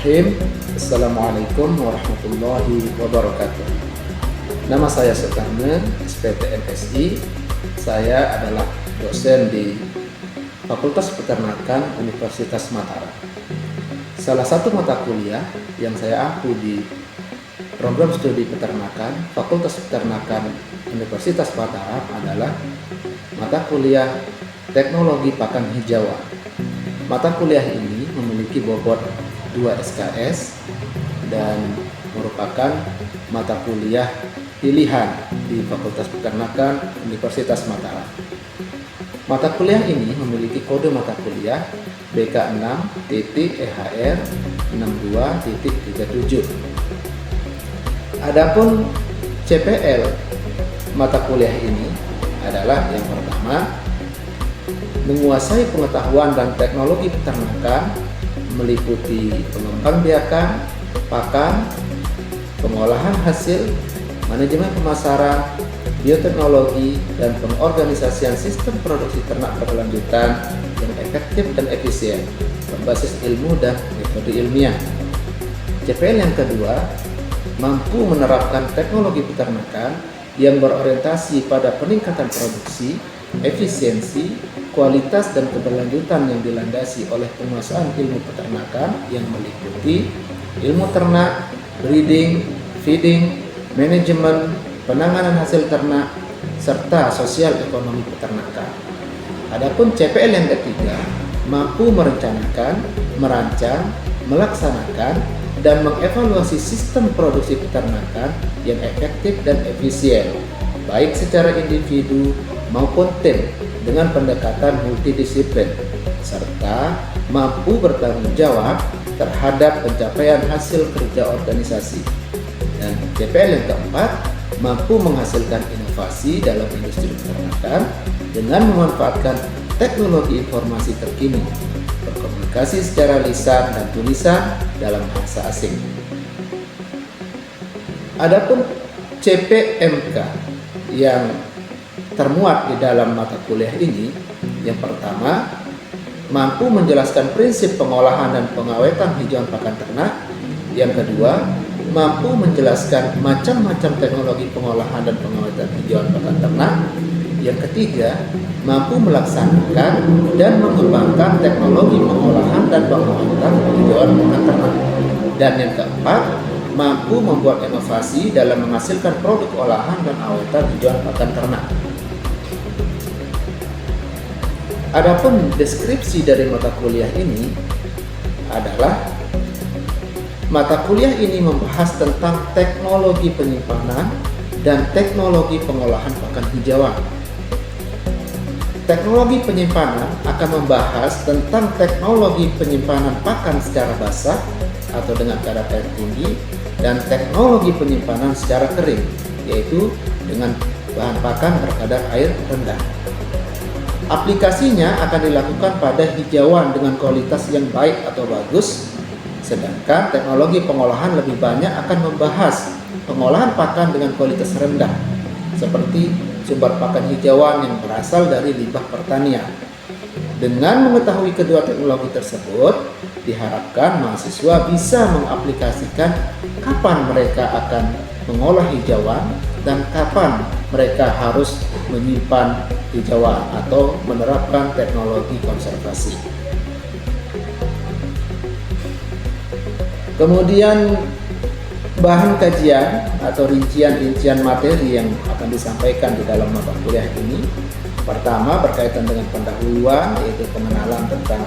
Bismillahirrahmanirrahim. Assalamualaikum warahmatullahi wabarakatuh. Nama saya Sukarno, SPT MSI. Saya adalah dosen di Fakultas Peternakan Universitas Mataram. Salah satu mata kuliah yang saya ampu di program studi peternakan Fakultas Peternakan Universitas Mataram adalah mata kuliah Teknologi Pakan Hijauan. Mata kuliah ini memiliki bobot 2 SKS dan merupakan mata kuliah pilihan di Fakultas Peternakan Universitas Mataram. Mata kuliah ini memiliki kode mata kuliah BK6.EHR 62.37. Adapun CPL mata kuliah ini adalah yang pertama, menguasai pengetahuan dan teknologi peternakan meliputi pengembangbiakan, pakan, pengolahan hasil, manajemen pemasaran, bioteknologi, dan pengorganisasian sistem produksi ternak berkelanjutan yang efektif dan efisien berbasis ilmu dan metode ilmiah. CPL yang kedua, mampu menerapkan teknologi peternakan yang berorientasi pada peningkatan produksi, efisiensi, kualitas dan keberlanjutan yang dilandasi oleh penguasaan ilmu peternakan yang meliputi ilmu ternak, breeding, feeding, manajemen, penanganan hasil ternak, serta sosial ekonomi peternakan. Adapun CPL yang ketiga, mampu merencanakan, merancang, melaksanakan, dan mengevaluasi sistem produksi peternakan yang efektif dan efisien, baik secara individu maupun tim dengan pendekatan multidisiplin, serta mampu bertanggung jawab terhadap pencapaian hasil kerja organisasi. Dan CPL yang keempat, mampu menghasilkan inovasi dalam industri peternakan dengan memanfaatkan teknologi informasi terkini, berkomunikasi secara lisan dan tulisan dalam bahasa asing. Adapun CPMK yang termuat di dalam mata kuliah ini, yang pertama, mampu menjelaskan prinsip pengolahan dan pengawetan hijauan pakan ternak. Yang kedua, mampu menjelaskan macam-macam teknologi pengolahan dan pengawetan hijauan pakan ternak. Yang ketiga, mampu melaksanakan dan mengembangkan teknologi pengolahan dan pengawetan hijauan pakan ternak. Dan yang keempat, mampu membuat inovasi dalam menghasilkan produk olahan dan awetan hijauan pakan ternak. Adapun deskripsi dari mata kuliah ini adalah mata kuliah ini membahas tentang teknologi penyimpanan dan teknologi pengolahan pakan hijauan. Teknologi penyimpanan akan membahas tentang teknologi penyimpanan pakan secara basah atau dengan kadar air tinggi dan teknologi penyimpanan secara kering, yaitu dengan bahan pakan berkadar air rendah. Aplikasinya akan dilakukan pada hijauan dengan kualitas yang baik atau bagus, sedangkan teknologi pengolahan lebih banyak akan membahas pengolahan pakan dengan kualitas rendah, seperti sumber pakan hijauan yang berasal dari limbah pertanian. Dengan mengetahui kedua teknologi tersebut, diharapkan mahasiswa bisa mengaplikasikan kapan mereka akan mengolah hijauan dan kapan mereka harus menyimpan hijauan atau menerapkan teknologi konservasi. Kemudian bahan kajian atau rincian materi yang akan disampaikan di dalam mata kuliah ini, pertama berkaitan dengan pendahuluan, yaitu pengenalan tentang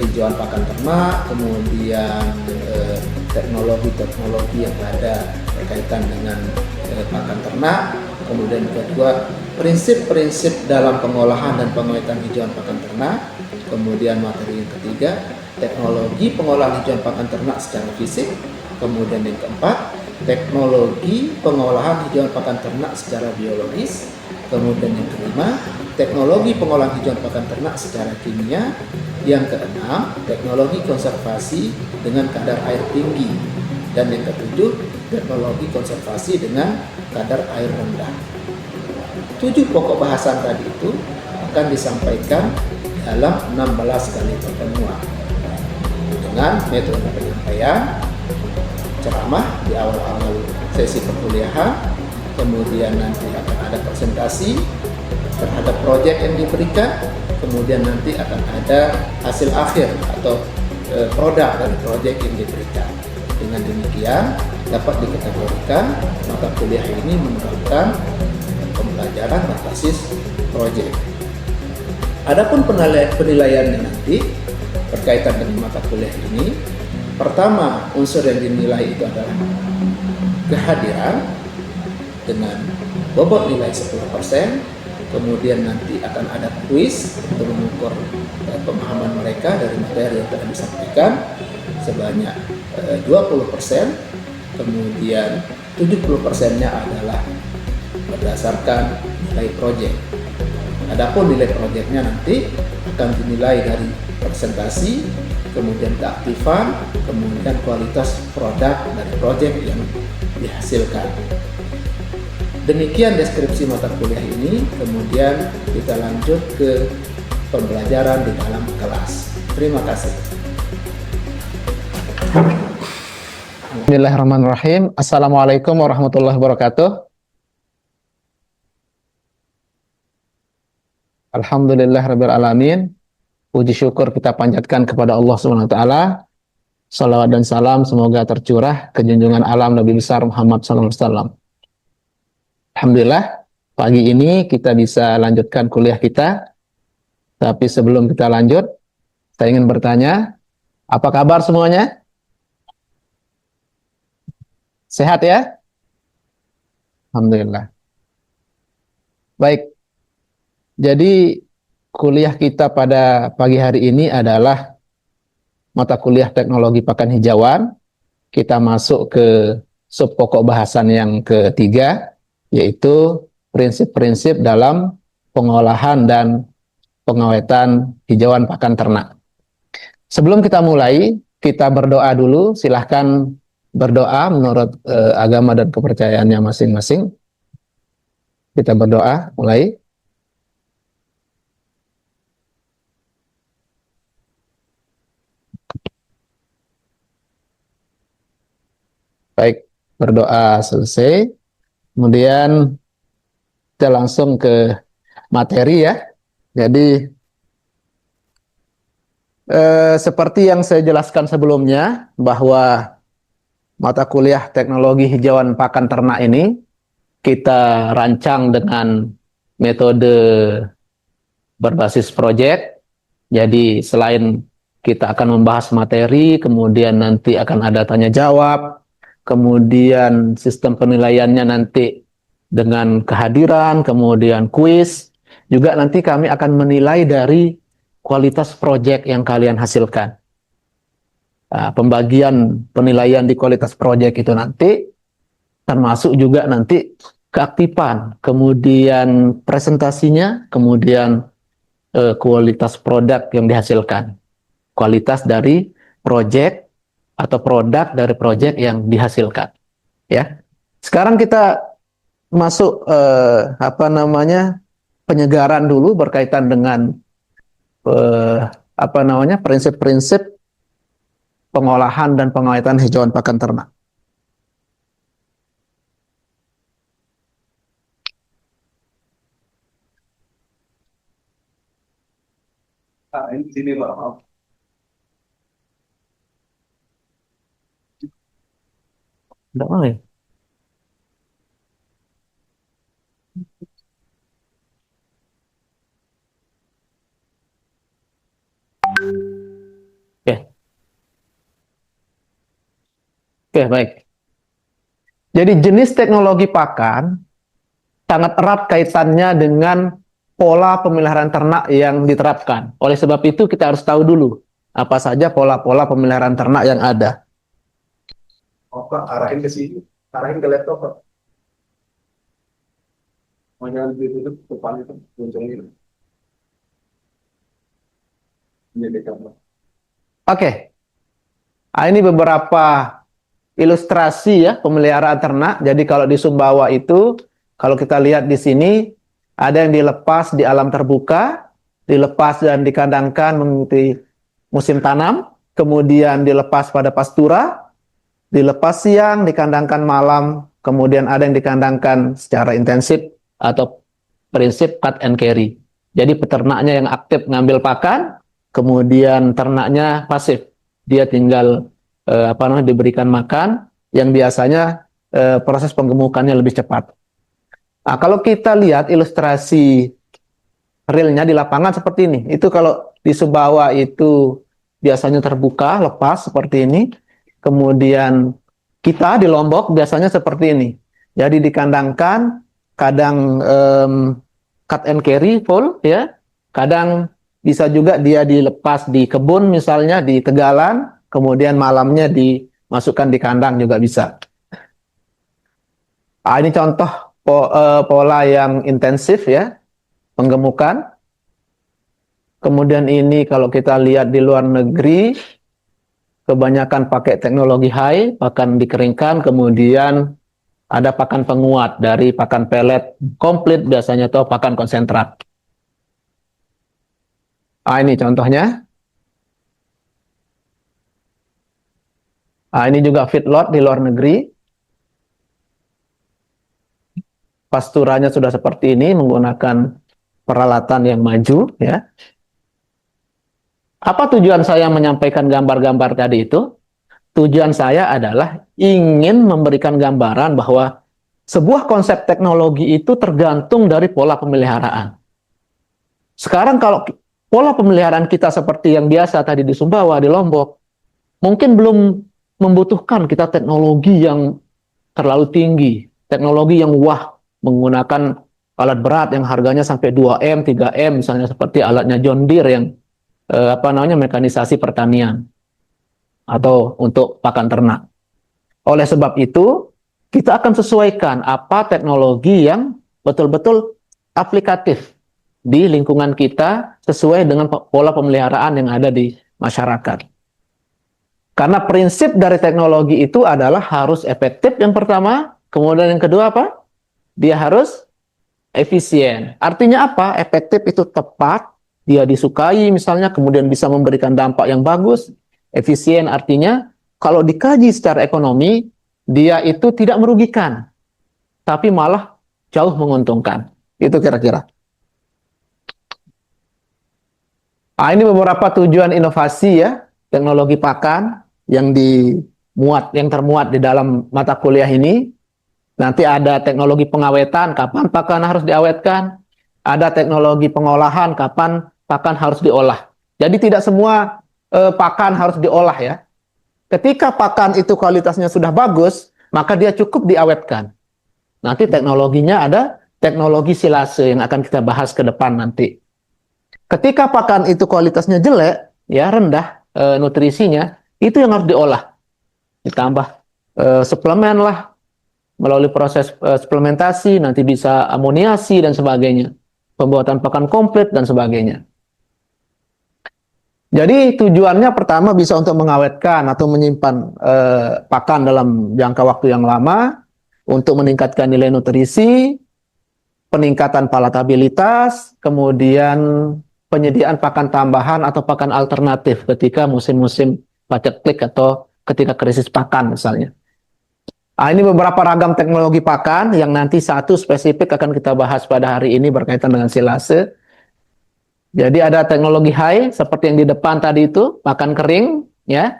hijauan pakan ternak, kemudian teknologi yang ada berkaitan dengan pakan ternak, kemudian kedua prinsip-prinsip dalam pengolahan dan pengawetan hijauan pakan ternak, kemudian materi yang ketiga teknologi pengolahan hijauan pakan ternak secara fisik, kemudian yang keempat teknologi pengolahan hijauan pakan ternak secara biologis, kemudian yang kelima teknologi pengolahan hijauan pakan ternak secara kimia, yang keenam teknologi konservasi dengan kadar air tinggi, dan yang ketujuh teknologi konservasi dengan kadar air rendah. 7 pokok bahasan tadi itu akan disampaikan dalam 16 kali pertemuan dengan metode penyampaian. penyampaian ceramah di awal-awal sesi perkuliahan, kemudian nanti akan ada presentasi terhadap proyek yang diberikan, kemudian nanti akan ada hasil akhir atau produk dari proyek yang diberikan. Dengan demikian dapat dikategorikan mata kuliah ini menerapkan pembelajaran berbasis proyek. Adapun penilaiannya nanti berkaitan dengan mata kuliah ini, pertama unsur yang dinilai itu adalah kehadiran dengan bobot nilai 10%, kemudian nanti akan ada kuis untuk mengukur pemahaman mereka dari materi yang telah disampaikan sebanyak 20%, kemudian 70%-nya adalah berdasarkan nilai proyek. Adapun nilai proyeknya nanti akan dinilai dari presentasi, kemudian keaktifan, kemudian kualitas produk dari proyek yang dihasilkan. Demikian deskripsi mata kuliah ini, kemudian kita lanjut ke pembelajaran di dalam kelas. Terima kasih. Bismillahirrahmanirrahim. Assalamualaikum warahmatullahi wabarakatuh. Alhamdulillahirabbil alamin. Puji syukur kita panjatkan kepada Allah Subhanahu wa taala. Salawat dan salam semoga tercurah ke junjungan alam Nabi besar Muhammad sallallahu alaihi wasallam. Alhamdulillah, pagi ini kita bisa lanjutkan kuliah kita. Tapi sebelum kita lanjut, saya ingin bertanya, apa kabar semuanya? Sehat ya? Alhamdulillah. Baik, jadi kuliah kita pada pagi hari ini adalah mata kuliah teknologi pakan hijauan. Kita masuk ke sub pokok bahasan yang ketiga, yaitu prinsip-prinsip dalam pengolahan dan pengawetan hijauan pakan ternak. Sebelum kita mulai, kita berdoa dulu. Silahkan berdoa menurut agama dan kepercayaannya masing-masing. Kita berdoa, mulai. Baik, berdoa selesai. Kemudian kita langsung ke materi ya. Jadi seperti yang saya jelaskan sebelumnya, bahwa mata kuliah teknologi hijauan pakan ternak ini kita rancang dengan metode berbasis proyek. Jadi selain kita akan membahas materi, kemudian nanti akan ada tanya jawab, kemudian sistem penilaiannya nanti dengan kehadiran, kemudian kuis, juga nanti kami akan menilai dari kualitas proyek yang kalian hasilkan. Nah, pembagian penilaian di kualitas proyek itu nanti termasuk juga nanti keaktifan, kemudian presentasinya, kemudian kualitas produk yang dihasilkan, kualitas dari proyek atau produk dari proyek yang dihasilkan. Ya, sekarang kita masuk penyegaran dulu berkaitan dengan prinsip-prinsip pengolahan dan pengawetan hijauan pakan ternak. Ini sini Pak, maaf. Tidak mau ya? Oke, baik. Jadi jenis teknologi pakan sangat erat kaitannya dengan pola pemeliharaan ternak yang diterapkan. Oleh sebab itu kita harus tahu dulu apa saja pola-pola pemeliharaan ternak yang ada. Oh, Pak, arahin ke sini, arahin ke laptop, Pak. Mau jangan ditutup depan itu, boncengin. Ini gambar. Oke. Nah, ini beberapa ilustrasi ya pemeliharaan ternak. Jadi kalau di Sumbawa itu, kalau kita lihat di sini, ada yang dilepas di alam terbuka, dilepas dan dikandangkan mengikuti musim tanam. kemudian dilepas pada pastura, dilepas siang, dikandangkan malam, kemudian ada yang dikandangkan secara intensif atau prinsip cut and carry. Jadi peternaknya yang aktif ngambil pakan, kemudian ternaknya pasif. Dia tinggal diberikan makan, yang biasanya proses penggemukannya lebih cepat. Nah, kalau kita lihat ilustrasi realnya di lapangan seperti ini, itu kalau di Sumbawa itu biasanya terbuka, lepas seperti ini. Kemudian kita di Lombok biasanya seperti ini. Jadi dikandangkan, kadang cut and carry full, ya. Kadang bisa juga dia dilepas di kebun, misalnya di tegalan, kemudian malamnya dimasukkan di kandang juga bisa. Nah, ini contoh pola yang intensif, ya, penggemukan. Kemudian ini kalau kita lihat di luar negeri, kebanyakan pakai teknologi high, pakan dikeringkan, kemudian ada pakan penguat dari pakan pelet komplit biasanya atau pakan konsentrat. Ah, ini contohnya. Ah, ini juga feedlot di luar negeri. Pasturanya sudah seperti ini menggunakan peralatan yang maju, ya. Apa tujuan saya menyampaikan gambar-gambar tadi itu? Tujuan saya adalah ingin memberikan gambaran bahwa sebuah konsep teknologi itu tergantung dari pola pemeliharaan. Sekarang kalau pola pemeliharaan kita seperti yang biasa tadi di Sumbawa, di Lombok, mungkin belum membutuhkan kita teknologi yang terlalu tinggi, teknologi yang wah, menggunakan alat berat yang harganya sampai 2M, 3M, misalnya seperti alatnya John Deere yang mekanisasi pertanian atau untuk pakan ternak. Oleh sebab itu, kita akan sesuaikan apa teknologi yang betul-betul aplikatif di lingkungan kita sesuai dengan pola pemeliharaan yang ada di masyarakat. Karena prinsip dari teknologi itu adalah harus efektif yang pertama, kemudian yang kedua apa? Dia harus efisien. Artinya apa? Efektif itu tepat, dia disukai misalnya, kemudian bisa memberikan dampak yang bagus. Efisien artinya kalau dikaji secara ekonomi, dia itu tidak merugikan, tapi malah jauh menguntungkan. Itu kira-kira. Nah, ini beberapa tujuan inovasi, ya, teknologi pakan yang termuat di dalam mata kuliah ini. Nanti ada teknologi pengawetan, kapan pakan harus diawetkan. Ada teknologi pengolahan, kapan pakan harus diolah. Jadi tidak semua pakan harus diolah, ya. Ketika pakan itu kualitasnya sudah bagus, maka dia cukup diawetkan. Nanti teknologinya ada teknologi silase yang akan kita bahas ke depan nanti. Ketika pakan itu kualitasnya jelek, ya, rendah nutrisinya, itu yang harus diolah. Ditambah suplemen lah, melalui proses suplementasi, nanti bisa amoniasi dan sebagainya. Pembuatan pakan komplit dan sebagainya. Jadi tujuannya pertama bisa untuk mengawetkan atau menyimpan pakan dalam jangka waktu yang lama, untuk meningkatkan nilai nutrisi, peningkatan palatabilitas, kemudian penyediaan pakan tambahan atau pakan alternatif ketika musim-musim paceklik atau ketika krisis pakan misalnya. Nah, ini beberapa ragam teknologi pakan yang nanti satu spesifik akan kita bahas pada hari ini berkaitan dengan silase. Jadi ada teknologi high seperti yang di depan tadi itu, pakan kering, ya.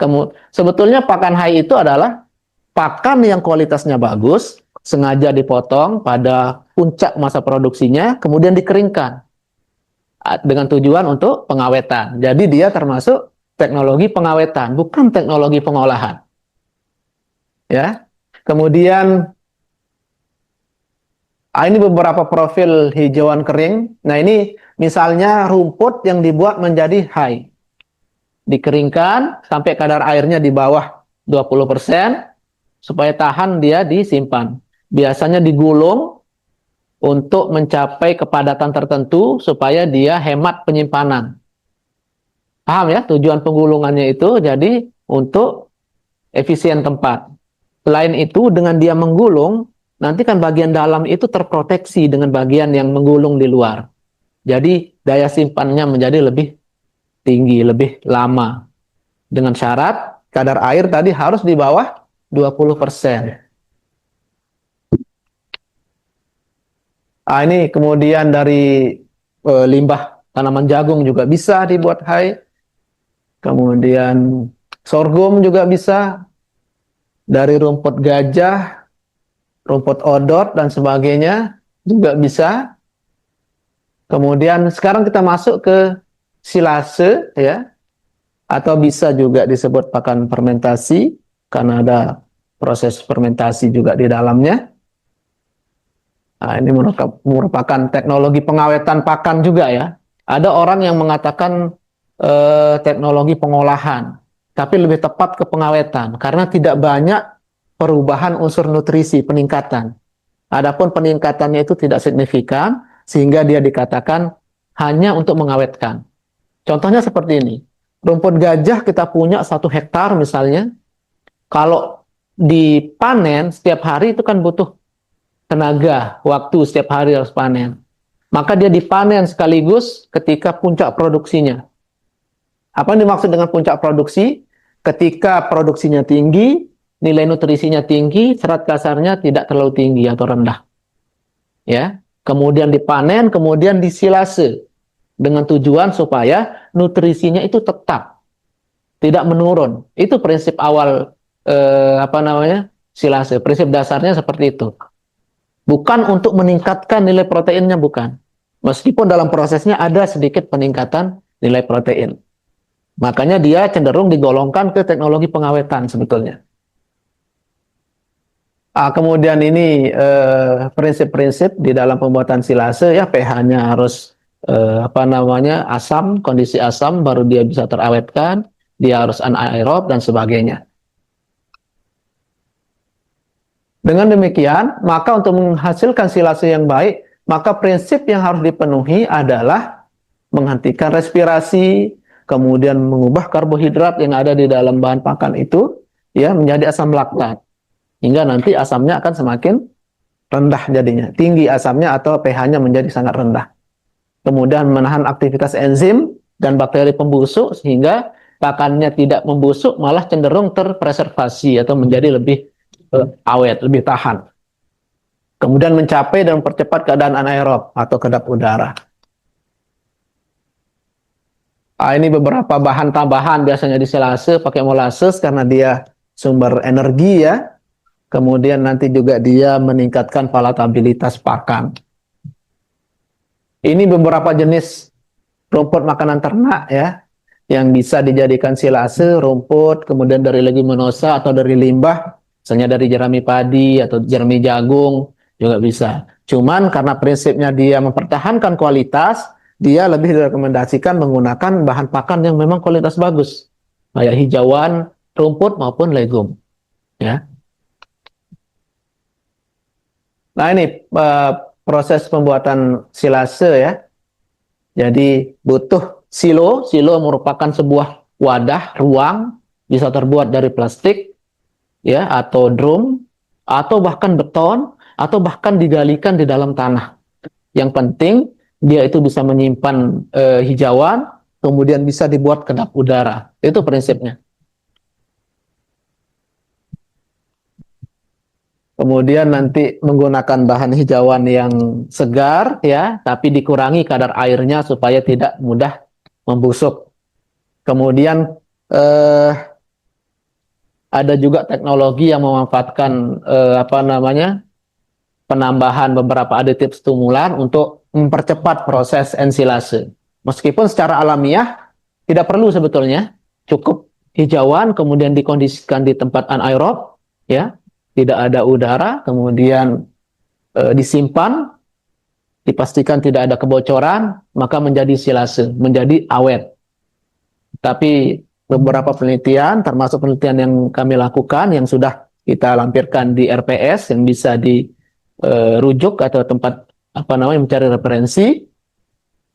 Sebetulnya pakan high itu adalah pakan yang kualitasnya bagus, sengaja dipotong pada puncak masa produksinya, kemudian dikeringkan dengan tujuan untuk pengawetan. Jadi dia termasuk teknologi pengawetan, bukan teknologi pengolahan. Ya. Kemudian ini beberapa profil hijauan kering. Nah, ini misalnya rumput yang dibuat menjadi high. Dikeringkan sampai kadar airnya di bawah 20% supaya tahan, dia disimpan. Biasanya digulung untuk mencapai kepadatan tertentu supaya dia hemat penyimpanan. Paham, ya, tujuan penggulungannya itu jadi untuk efisien tempat. Selain itu, dengan dia menggulung, nanti kan bagian dalam itu terproteksi dengan bagian yang menggulung di luar. Jadi daya simpannya menjadi lebih tinggi, lebih lama. dengan syarat kadar air tadi harus di bawah 20%. Ini kemudian dari limbah tanaman jagung juga bisa dibuat hay. Kemudian sorghum juga bisa. Dari rumput gajah, rumput odot dan sebagainya juga bisa. Kemudian sekarang kita masuk ke silase ya, atau bisa juga disebut pakan fermentasi karena ada proses fermentasi juga di dalamnya. Nah, ini merupakan teknologi pengawetan pakan juga ya. Ada orang yang mengatakan teknologi pengolahan, tapi lebih tepat ke pengawetan karena tidak banyak perubahan unsur nutrisi peningkatan. Adapun peningkatannya itu tidak signifikan sehingga dia dikatakan hanya untuk mengawetkan. Contohnya seperti ini. Rumput gajah kita punya 1 hektar misalnya. Kalau dipanen setiap hari itu kan butuh tenaga, waktu setiap hari harus panen. Maka dia dipanen sekaligus ketika puncak produksinya. Apa yang dimaksud dengan puncak produksi? Ketika produksinya tinggi, nilai nutrisinya tinggi, serat kasarnya tidak terlalu tinggi atau rendah. Ya, kemudian dipanen, kemudian disilase dengan tujuan supaya nutrisinya itu tetap tidak menurun. Itu prinsip awal silase. Prinsip dasarnya seperti itu. Bukan untuk meningkatkan nilai proteinnya, bukan. Meskipun dalam prosesnya ada sedikit peningkatan nilai protein. Makanya dia cenderung digolongkan ke teknologi pengawetan sebetulnya. Kemudian ini prinsip-prinsip di dalam pembuatan silase ya, pH-nya harus asam, kondisi asam baru dia bisa terawetkan, dia harus anaerob dan sebagainya. Dengan demikian, maka untuk menghasilkan silase yang baik, maka prinsip yang harus dipenuhi adalah menghentikan respirasi, kemudian mengubah karbohidrat yang ada di dalam bahan pakan itu ya menjadi asam laktat. Hingga nanti asamnya akan semakin rendah jadinya. Tinggi asamnya atau pH-nya menjadi sangat rendah. Kemudian menahan aktivitas enzim dan bakteri pembusuk sehingga pakannya tidak membusuk, malah cenderung terpreservasi atau menjadi lebih awet, lebih tahan. Kemudian mencapai dan mempercepat keadaan anaerob atau kedap udara. Ini beberapa bahan tambahan biasanya di silase pakai molasses karena dia sumber energi ya. Kemudian nanti juga dia meningkatkan palatabilitas pakan. Ini beberapa jenis rumput makanan ternak ya yang bisa dijadikan silase, rumput, kemudian dari leguminosa atau dari limbah, misalnya dari jerami padi atau jerami jagung juga bisa. Cuman karena prinsipnya dia mempertahankan kualitas, dia lebih direkomendasikan menggunakan bahan pakan yang memang kualitas bagus, kayak hijauan, rumput maupun legum. Ya. Nah ini proses pembuatan silase ya. Jadi butuh silo. Silo merupakan sebuah wadah, ruang, bisa terbuat dari plastik, ya, atau drum, atau bahkan beton, atau bahkan digalikan di dalam tanah. Yang penting dia itu bisa menyimpan hijauan, kemudian bisa dibuat kedap udara. Itu prinsipnya. Kemudian nanti menggunakan bahan hijauan yang segar ya, tapi dikurangi kadar airnya supaya tidak mudah membusuk. Kemudian ada juga teknologi yang memanfaatkan penambahan beberapa aditif stimulan untuk mempercepat proses ensilase. Meskipun secara alamiah tidak perlu sebetulnya, cukup hijauan kemudian dikondisikan di tempat anaerob ya. Tidak ada udara, kemudian disimpan, dipastikan tidak ada kebocoran, maka menjadi silase, menjadi awet. Tapi beberapa penelitian, termasuk penelitian yang kami lakukan, yang sudah kita lampirkan di RPS, yang bisa dirujuk atau tempat mencari referensi,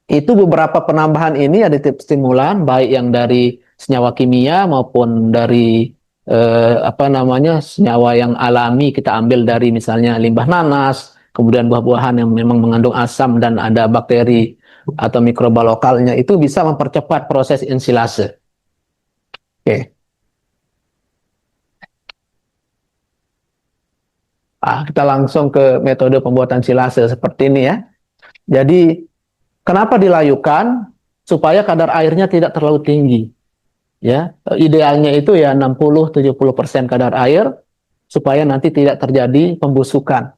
itu beberapa penambahan ini aditif stimulan, baik yang dari senyawa kimia maupun dari senyawa yang alami kita ambil dari misalnya limbah nanas, kemudian buah-buahan yang memang mengandung asam dan ada bakteri atau mikroba lokalnya, itu bisa mempercepat proses ensilase. Oke. Kita langsung ke metode pembuatan silase seperti ini ya. Jadi, kenapa dilayukan? Supaya kadar airnya tidak terlalu tinggi. Ya, idealnya itu ya 60-70% kadar air supaya nanti tidak terjadi pembusukan.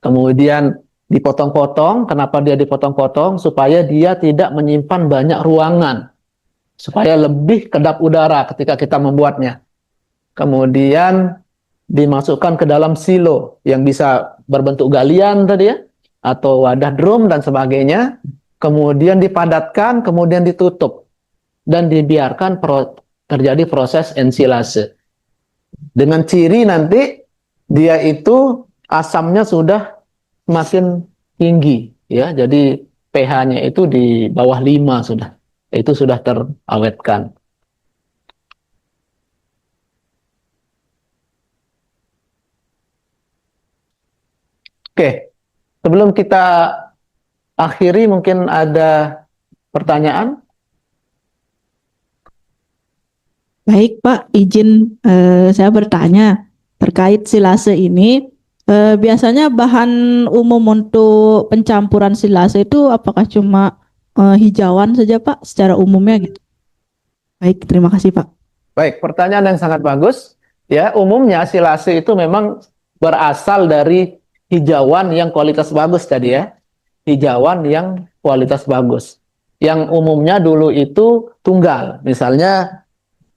Kemudian dipotong-potong, kenapa dia dipotong-potong? Supaya dia tidak menyimpan banyak ruangan. Supaya lebih kedap udara ketika kita membuatnya. Kemudian dimasukkan ke dalam silo yang bisa berbentuk galian tadi ya, atau wadah drum dan sebagainya. Kemudian dipadatkan, kemudian ditutup dan dibiarkan terjadi proses ensilase. Dengan ciri nanti dia itu asamnya sudah semakin tinggi ya. Jadi pH-nya itu di bawah 5 sudah. Itu sudah terawetkan. Oke. Sebelum kita akhiri mungkin ada pertanyaan? Baik, Pak, izin saya bertanya terkait silase ini. Biasanya bahan umum untuk pencampuran silase itu apakah cuma hijauan saja, Pak, secara umumnya gitu? Baik, terima kasih, Pak. Baik, pertanyaan yang sangat bagus. Ya, umumnya silase itu memang berasal dari hijauan yang kualitas bagus tadi ya. Hijauan yang kualitas bagus. Yang umumnya dulu itu tunggal. Misalnya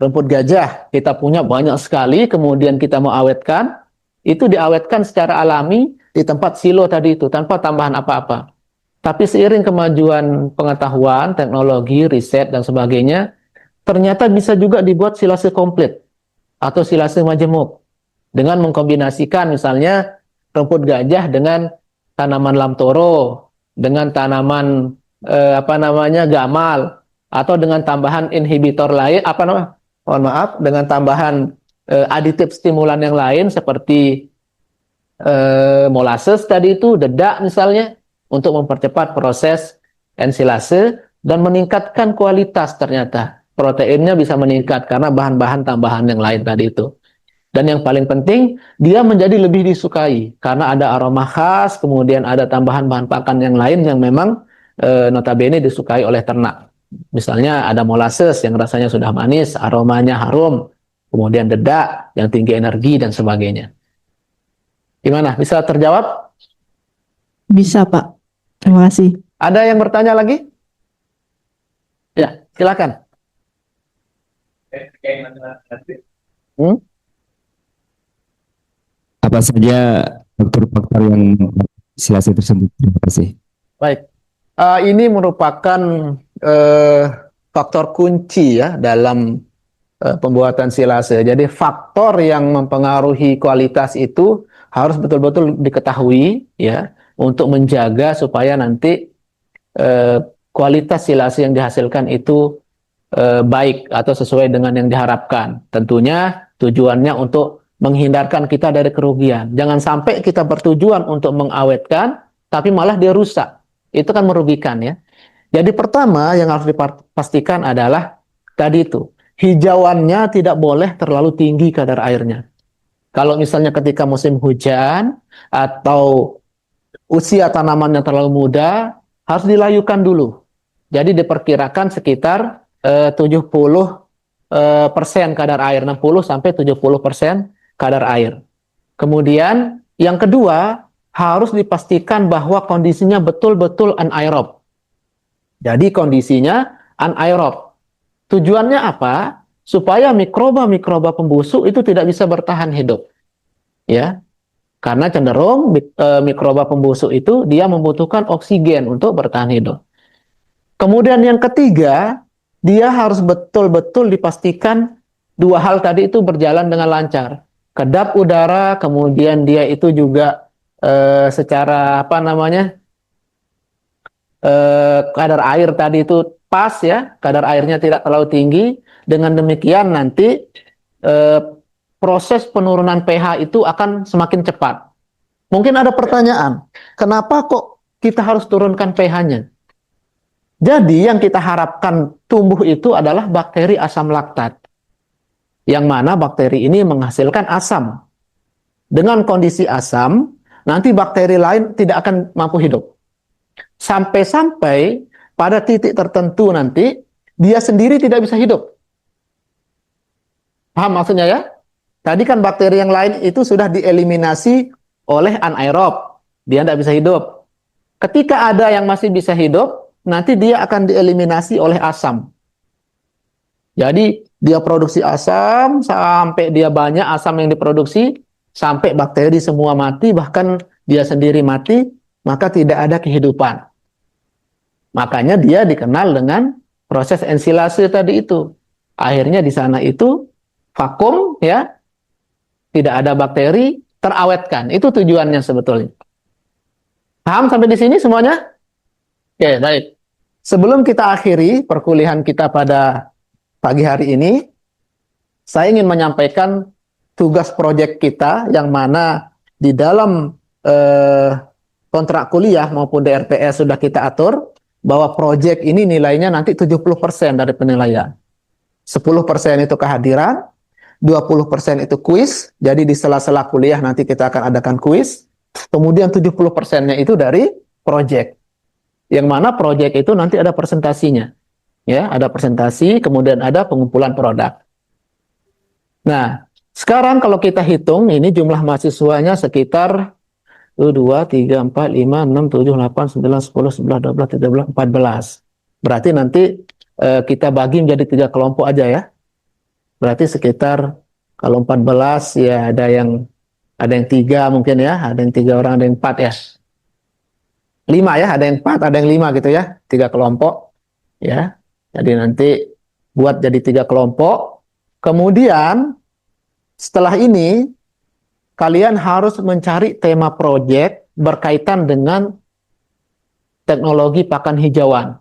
rumput gajah kita punya banyak sekali, kemudian kita mau awetkan, itu diawetkan secara alami di tempat silo tadi itu, tanpa tambahan apa-apa. Tapi seiring kemajuan pengetahuan, teknologi, riset, dan sebagainya, ternyata bisa juga dibuat silase komplit, atau silase majemuk, dengan mengkombinasikan misalnya rumput gajah dengan tanaman lamtoro, dengan tanaman gamal, atau dengan tambahan inhibitor lain, mohon maaf, dengan tambahan aditif stimulan yang lain seperti molasses tadi itu, dedak misalnya, untuk mempercepat proses ensilase dan meningkatkan kualitas ternyata. Proteinnya bisa meningkat karena bahan-bahan tambahan yang lain tadi itu. Dan yang paling penting, dia menjadi lebih disukai karena ada aroma khas, kemudian ada tambahan bahan pakan yang lain yang memang notabene disukai oleh ternak. Misalnya ada molasses yang rasanya sudah manis, aromanya harum, kemudian dedak yang tinggi energi dan sebagainya. Gimana? Bisa terjawab? Bisa, Pak. Terima kasih. Ada yang bertanya lagi? Ya, silakan. Apa saja faktor-faktor yang silase tersebut? Terima kasih. Baik. Ini merupakan faktor kunci ya dalam pembuatan silase. Jadi faktor yang mempengaruhi kualitas itu harus betul-betul diketahui ya untuk menjaga supaya nanti kualitas silase yang dihasilkan itu baik atau sesuai dengan yang diharapkan. Tentunya tujuannya untuk menghindarkan kita dari kerugian. Jangan sampai kita bertujuan untuk mengawetkan tapi malah dia rusak. Itu kan merugikan ya. Jadi pertama yang harus dipastikan adalah tadi itu, hijauannya tidak boleh terlalu tinggi kadar airnya. Kalau misalnya ketika musim hujan atau usia tanamannya terlalu muda, harus dilayukan dulu. Jadi diperkirakan sekitar 70% kadar air, 60-70% kadar air. Kemudian yang kedua, harus dipastikan bahwa kondisinya betul-betul anaerob. Jadi kondisinya anaerob. Tujuannya apa? Supaya mikroba-mikroba pembusuk itu tidak bisa bertahan hidup. Ya. Karena cenderung mikroba pembusuk itu dia membutuhkan oksigen untuk bertahan hidup. Kemudian yang ketiga, dia harus betul-betul dipastikan dua hal tadi itu berjalan dengan lancar. Kedap udara, kemudian dia itu juga secara kadar air tadi itu pas ya, kadar airnya tidak terlalu tinggi. Dengan demikian nanti proses penurunan pH itu akan semakin cepat. Mungkin ada pertanyaan, kenapa kok kita harus turunkan pH-nya? Jadi yang kita harapkan tumbuh itu adalah bakteri asam laktat. yang mana bakteri ini menghasilkan asam. Dengan kondisi asam, nanti bakteri lain tidak akan mampu hidup. Sampai-sampai pada titik tertentu nanti, dia sendiri tidak bisa hidup. Paham maksudnya ya? Tadi kan bakteri yang lain itu sudah dieliminasi oleh anaerob. Dia tidak bisa hidup. Ketika ada yang masih bisa hidup, nanti dia akan dieliminasi oleh asam. Jadi dia produksi asam sampai dia banyak asam yang diproduksi, sampai bakteri semua mati, bahkan dia sendiri mati, maka tidak ada kehidupan. Makanya dia dikenal dengan proses ensilase tadi itu. Akhirnya di sana itu vakum, ya, tidak ada bakteri, terawetkan. Itu tujuannya sebetulnya. Paham sampai di sini semuanya? Oke, baik. Sebelum kita akhiri perkuliahan kita pada pagi hari ini, saya ingin menyampaikan tugas proyek kita yang mana di dalam kontrak kuliah maupun DRPS sudah kita atur bahwa proyek ini nilainya nanti 70% dari penilaian. 10% itu kehadiran, 20% itu kuis, jadi di sela-sela kuliah nanti kita akan adakan kuis, kemudian 70%-nya itu dari proyek. Yang mana proyek itu nanti ada presentasinya. Ya, ada presentasi, kemudian ada pengumpulan produk. Nah, sekarang kalau kita hitung, ini jumlah mahasiswanya sekitar 2, 3, 4, 5, 6, 7, 8, 9, 10, 11, 12, 13, 14. Berarti nanti kita bagi menjadi 3 kelompok aja ya. Berarti sekitar kalau 14 ya ada yang 3 mungkin ya, ada yang 3 orang, ada yang 4 ya. 5 ya, ada yang 4, ada yang 5 gitu ya, 3 kelompok ya. Jadi nanti buat jadi 3 kelompok. Kemudian setelah ini kalian harus mencari tema proyek berkaitan dengan teknologi pakan hijauan,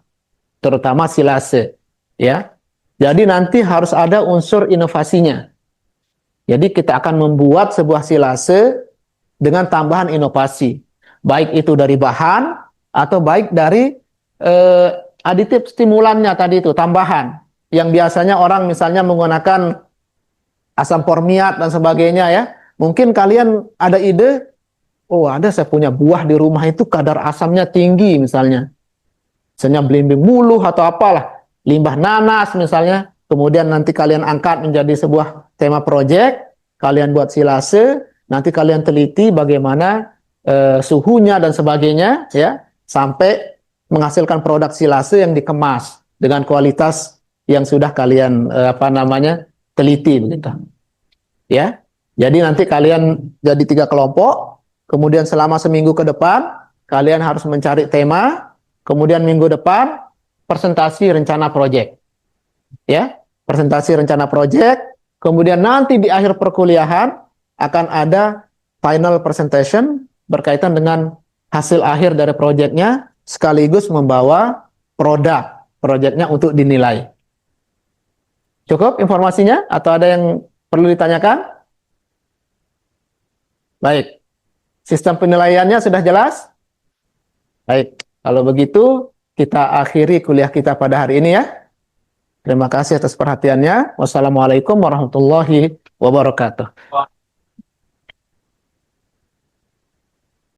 terutama silase, ya. Jadi nanti harus ada unsur inovasinya. Jadi kita akan membuat sebuah silase dengan tambahan inovasi, baik itu dari bahan atau baik dari aditif stimulannya tadi itu, tambahan. Yang biasanya orang misalnya menggunakan asam formiat dan sebagainya ya. Mungkin kalian ada ide, oh ada saya punya buah di rumah itu kadar asamnya tinggi misalnya. Misalnya belimbing muluh atau apalah, limbah nanas misalnya. Kemudian nanti kalian angkat menjadi sebuah tema proyek, kalian buat silase, nanti kalian teliti bagaimana suhunya dan sebagainya ya, sampai menghasilkan produk silase yang dikemas dengan kualitas yang sudah kalian teliti begitu. Ya. Jadi nanti kalian jadi 3 kelompok, kemudian selama seminggu ke depan kalian harus mencari tema, kemudian minggu depan presentasi rencana proyek. Ya, presentasi rencana proyek, kemudian nanti di akhir perkuliahan akan ada final presentation berkaitan dengan hasil akhir dari proyeknya, sekaligus membawa produk proyeknya untuk dinilai. Cukup informasinya atau ada yang perlu ditanyakan? Baik. Sistem penilaiannya sudah jelas? Baik. Kalau begitu, kita akhiri kuliah kita pada hari ini ya. Terima kasih atas perhatiannya. Wassalamualaikum warahmatullahi wabarakatuh.